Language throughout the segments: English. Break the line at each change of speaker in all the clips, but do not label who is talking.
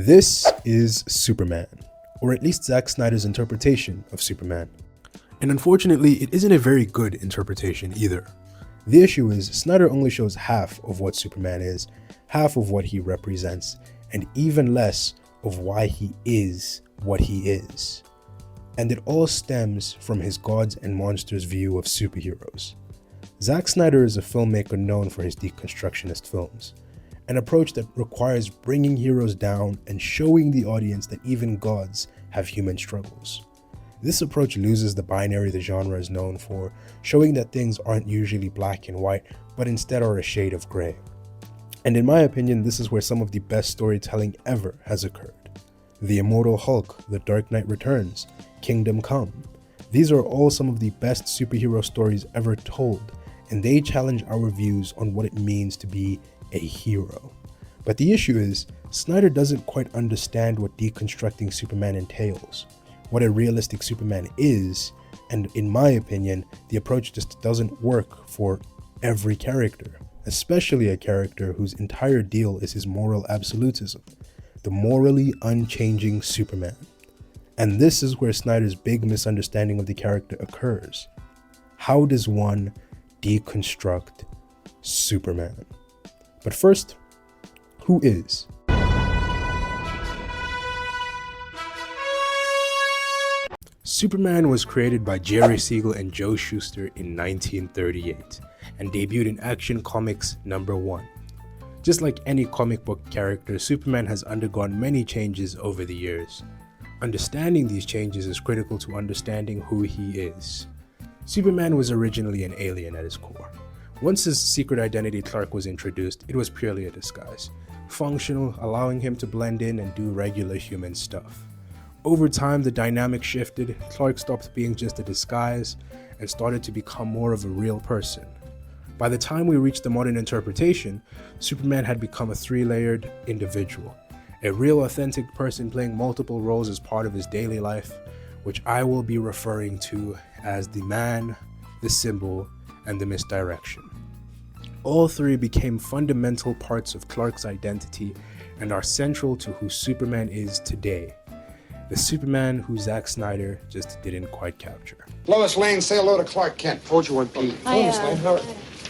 This is Superman, or at least Zack Snyder's interpretation of Superman. And unfortunately, it isn't a very good interpretation either. The issue is, Snyder only shows half of what Superman is, half of what he represents, and even less of why he is what he is. And it all stems from his gods and monsters view of superheroes. Zack Snyder is a filmmaker known for his deconstructionist films, an approach that requires bringing heroes down and showing the audience that even gods have human struggles. This approach loses the binary the genre is known for, showing that things aren't usually black and white, but instead are a shade of gray. And in my opinion, this is where some of the best storytelling ever has occurred. The Immortal Hulk, The Dark Knight Returns, Kingdom Come. These are all some of the best superhero stories ever told, and they challenge our views on what it means to be a hero. But the issue is, Snyder doesn't quite understand what deconstructing Superman entails, what a realistic Superman is, and in my opinion, the approach just doesn't work for every character, especially a character whose entire deal is his moral absolutism, the morally unchanging Superman. And this is where Snyder's big misunderstanding of the character occurs. How does one deconstruct Superman? But first, who is? Superman was created by Jerry Siegel and Joe Shuster in 1938 and debuted in Action Comics #1. Just like any comic book character, Superman has undergone many changes over the years. Understanding these changes is critical to understanding who he is. Superman was originally an alien at his core. Once his secret identity Clark was introduced, it was purely a disguise, functional, allowing him to blend in and do regular human stuff. Over time, the dynamic shifted. Clark stopped being just a disguise and started to become more of a real person. By the time we reached the modern interpretation, Superman had become a three-layered individual, a real authentic person playing multiple roles as part of his daily life, which I will be referring to as the man, the symbol, and the misdirection. All three became fundamental parts of Clark's identity and are central to who Superman is today. The Superman who Zack Snyder just didn't quite capture.
Lois Lane, say hello to Clark Kent. Told you one, Pete.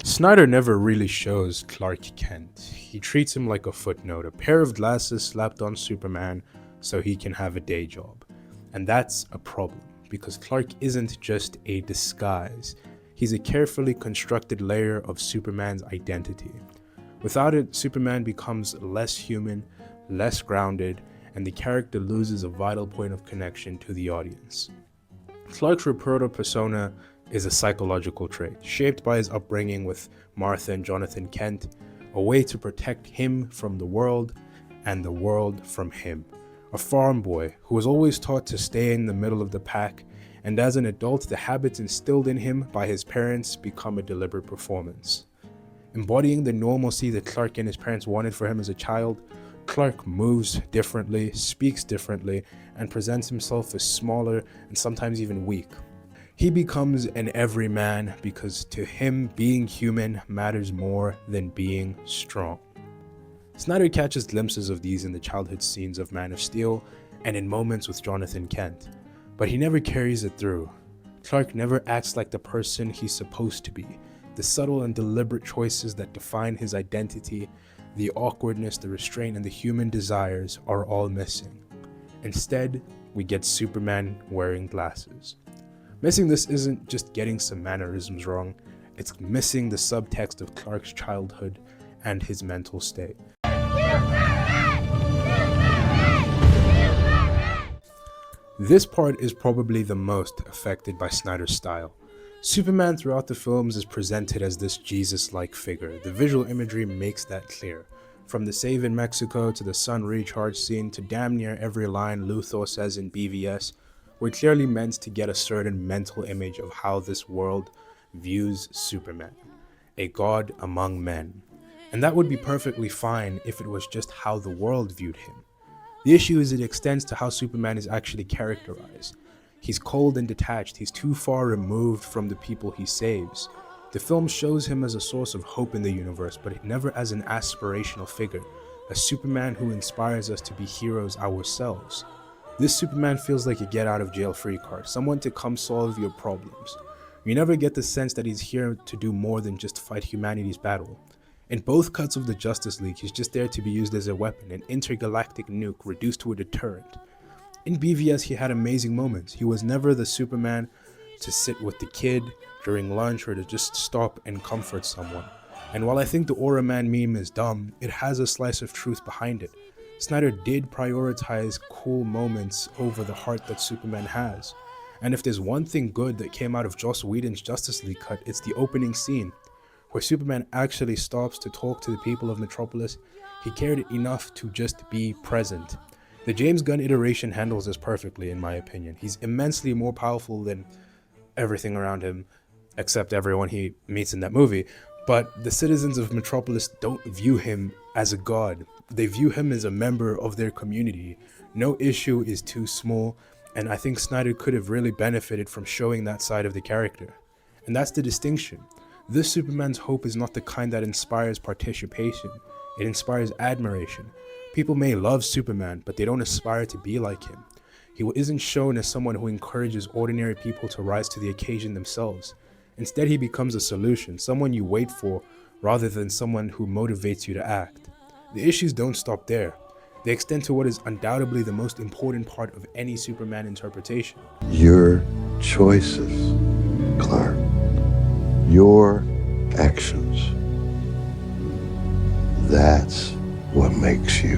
Snyder never really shows Clark Kent. He treats him like a footnote, a pair of glasses slapped on Superman so he can have a day job. And that's a problem, because Clark isn't just a disguise. He's a carefully constructed layer of Superman's identity. Without it, Superman becomes less human, less grounded, and the character loses a vital point of connection to the audience. Clark's reporter persona is a psychological trait, shaped by his upbringing with Martha and Jonathan Kent, a way to protect him from the world and the world from him. A farm boy who was always taught to stay in the middle of the pack, and as an adult, the habits instilled in him by his parents become a deliberate performance. Embodying the normalcy that Clark and his parents wanted for him as a child, Clark moves differently, speaks differently, and presents himself as smaller and sometimes even weak. He becomes an everyman because to him, being human matters more than being strong. Snyder catches glimpses of these in the childhood scenes of Man of Steel and in moments with Jonathan Kent, but he never carries it through. Clark never acts like the person he's supposed to be. The subtle and deliberate choices that define his identity, the awkwardness, the restraint, and the human desires are all missing. Instead, we get Superman wearing glasses. Missing this isn't just getting some mannerisms wrong, it's missing the subtext of Clark's childhood and his mental state. This part is probably the most affected by Snyder's style. Superman throughout the films is presented as this Jesus-like figure. The visual imagery makes that clear. From the save in Mexico to the sun recharge scene to damn near every line Luthor says in BVS, we're clearly meant to get a certain mental image of how this world views Superman, a god among men. And that would be perfectly fine if it was just how the world viewed him. The issue is it extends to how Superman is actually characterized. He's cold and detached, he's too far removed from the people he saves. The film shows him as a source of hope in the universe, but never as an aspirational figure, a Superman who inspires us to be heroes ourselves. This Superman feels like a get out of jail free card, someone to come solve your problems. You never get the sense that he's here to do more than just fight humanity's battle. In both cuts of the Justice League, he's just there to be used as a weapon, an intergalactic nuke reduced to a deterrent. In BVS, he had amazing moments. He was never the Superman to sit with the kid during lunch or to just stop and comfort someone. And while I think the Aura Man meme is dumb, it has a slice of truth behind it. Snyder did prioritize cool moments over the heart that Superman has. And if there's one thing good that came out of Joss Whedon's Justice League cut, it's the opening scene, where Superman actually stops to talk to the people of Metropolis. He cared enough to just be present. The James Gunn iteration handles this perfectly, in my opinion. He's immensely more powerful than everything around him, except everyone he meets in that movie. But the citizens of Metropolis don't view him as a god. They view him as a member of their community. No issue is too small, and I think Snyder could have really benefited from showing that side of the character. And that's the distinction. This Superman's hope is not the kind that inspires participation. It inspires admiration. People may love Superman, but they don't aspire to be like him. He isn't shown as someone who encourages ordinary people to rise to the occasion themselves. Instead, he becomes a solution, someone you wait for, rather than someone who motivates you to act. The issues don't stop there. They extend to what is undoubtedly the most important part of any Superman interpretation.
Your choices, Clark. Your actions. That's what makes you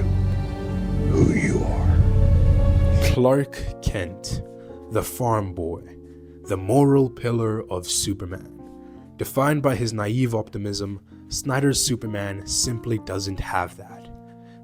who you are.
Clark Kent, the farm boy, the moral pillar of Superman. Defined by his naive optimism, Snyder's Superman simply doesn't have that.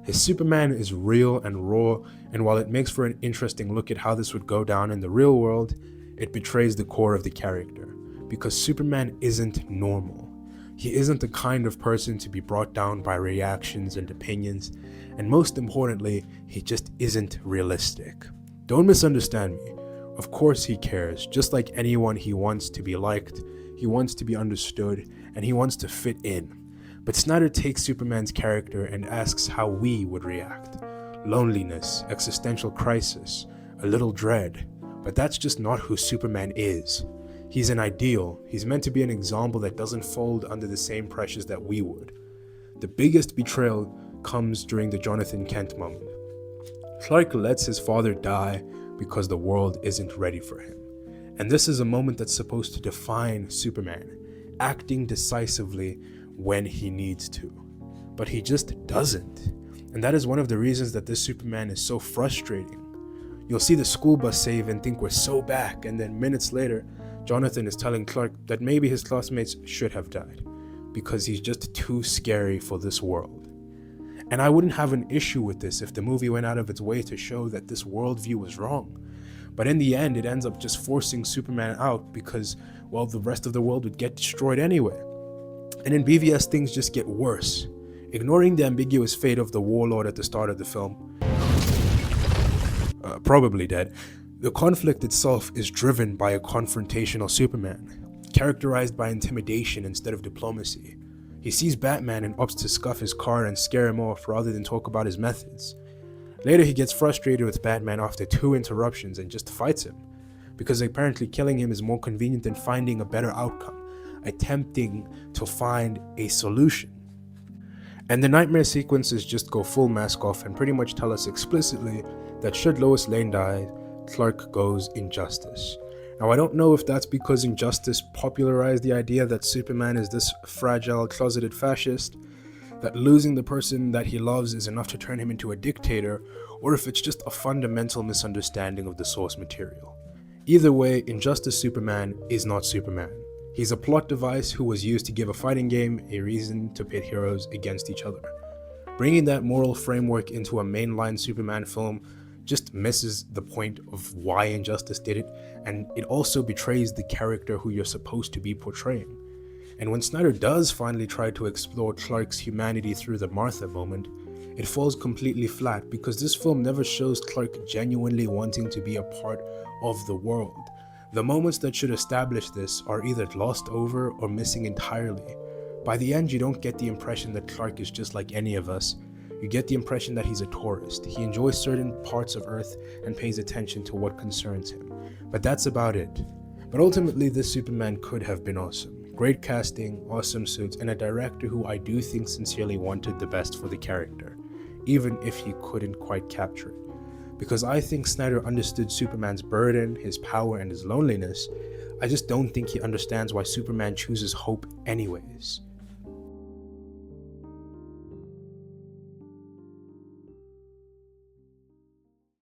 His Superman is real and raw, and while it makes for an interesting look at how this would go down in the real world, it betrays the core of the character, because Superman isn't normal. He isn't the kind of person to be brought down by reactions and opinions, and most importantly, he just isn't realistic. Don't misunderstand me. Of course he cares. Just like anyone, he wants to be liked, he wants to be understood, and he wants to fit in. But Snyder takes Superman's character and asks how we would react. Loneliness, existential crisis, a little dread. But that's just not who Superman is. He's an ideal. He's meant to be an example that doesn't fold under the same pressures that we would. The biggest betrayal comes during the Jonathan Kent moment. Clark lets his father die because the world isn't ready for him. And this is a moment that's supposed to define Superman, acting decisively when he needs to. But he just doesn't. And that is one of the reasons that this Superman is so frustrating. You'll see the school bus save and think we're so back, and then minutes later, Jonathan is telling Clark that maybe his classmates should have died because he's just too scary for this world. And I wouldn't have an issue with this if the movie went out of its way to show that this worldview was wrong. But in the end, it ends up just forcing Superman out because, well, the rest of the world would get destroyed anyway. And in BVS, things just get worse. Ignoring the ambiguous fate of the warlord at the start of the film, probably dead, the conflict itself is driven by a confrontational Superman, characterized by intimidation instead of diplomacy. He sees Batman and opts to scuff his car and scare him off rather than talk about his methods. Later, he gets frustrated with Batman after 2 interruptions and just fights him, because apparently killing him is more convenient than finding a better outcome, attempting to find a solution. And the nightmare sequences just go full mask off and pretty much tell us explicitly that should Lois Lane die, Clark goes Injustice. Now, I don't know if that's because Injustice popularized the idea that Superman is this fragile, closeted fascist, that losing the person that he loves is enough to turn him into a dictator, or if it's just a fundamental misunderstanding of the source material. Either way, Injustice Superman is not Superman. He's a plot device who was used to give a fighting game a reason to pit heroes against each other. Bringing that moral framework into a mainline Superman film just misses the point of why Injustice did it, and it also betrays the character who you're supposed to be portraying. And when Snyder does finally try to explore Clark's humanity through the Martha moment, it falls completely flat because this film never shows Clark genuinely wanting to be a part of the world. The moments that should establish this are either glossed over or missing entirely. By the end, you don't get the impression that Clark is just like any of us. You get the impression that he's a tourist. He enjoys certain parts of Earth and pays attention to what concerns him. But that's about it. But ultimately, this Superman could have been awesome. Great casting, awesome suits, and a director who I do think sincerely wanted the best for the character, even if he couldn't quite capture it. Because I think Snyder understood Superman's burden, his power, and his loneliness. I just don't think he understands why Superman chooses hope anyways.